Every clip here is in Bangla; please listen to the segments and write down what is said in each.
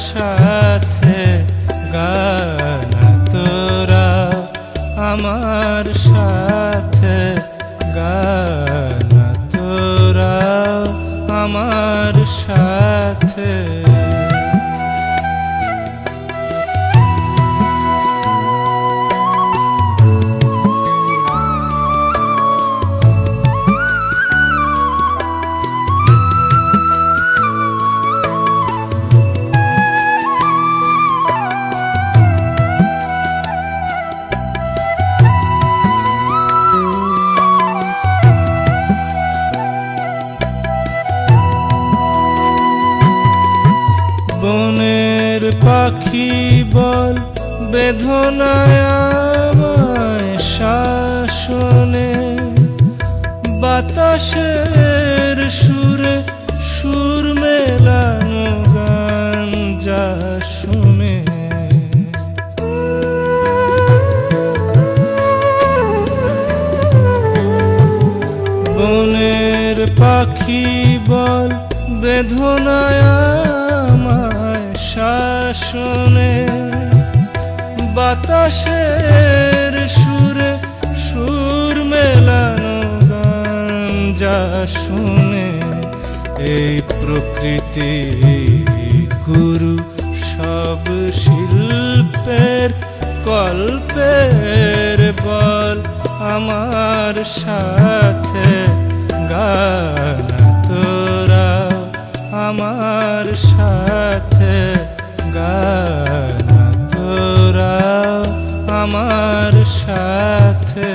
সাথে গানা তোরা আমার সাথে গানা তোরা আমার সাথে বনের পাখি বল বেদনায় আমায় শাসনে বাতাসের সুরে সুর মেলানো গান যা শুনে বনের পাখি বল বেদনায় আমায় শাসনে বাতাসের সুরে সুর মেলানো গান যা শুনে এই প্রকৃতি গুরু সব শিল্পের কল্পের বল আমার সাথে গানা তোরা আমার সাথে গানা তোরা আমার সাথে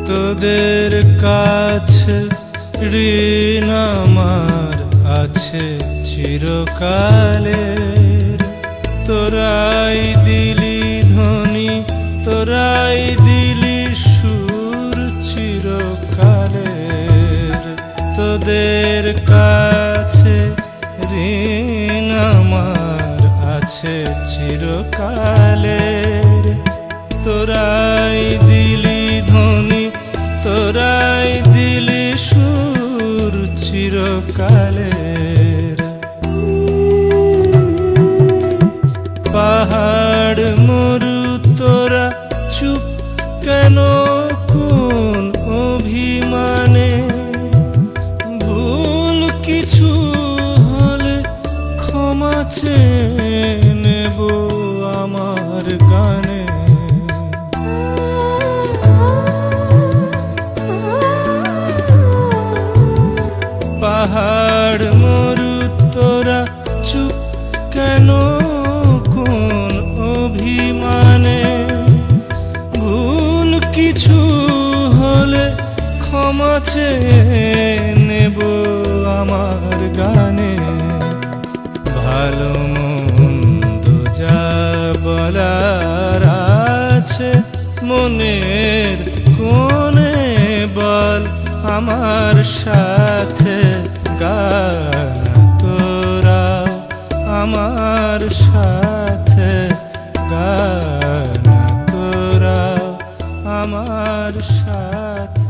তোদের কাছে ঋণ আমার আছে চিরকালের তোরাই দিলি ধ্বনি তোরাই দিলি সুর চিরকালের তোদের কাছে ঋণ আমার আছে চিরকালের তোরাই দিলি ধ্বনি তোরাই দিলি সুর চিরকালের পাহাড় মরু তোরা চুপ কেন কোন অভিমানে ভুল কিছু হলে ক্ষমা চেয়ে নেব আমার গানে পাহাড় মরু তোরা চুপ কেন কোন অভিমানে ভুল কিছু হলে ক্ষমা চেয়ে নেব আমার গানে ভালো মন্দ যা বলার আছে মনের কোণে বল আমার সাথে গানা তোরা আমার সাথে গানা তোরা আমার সাথে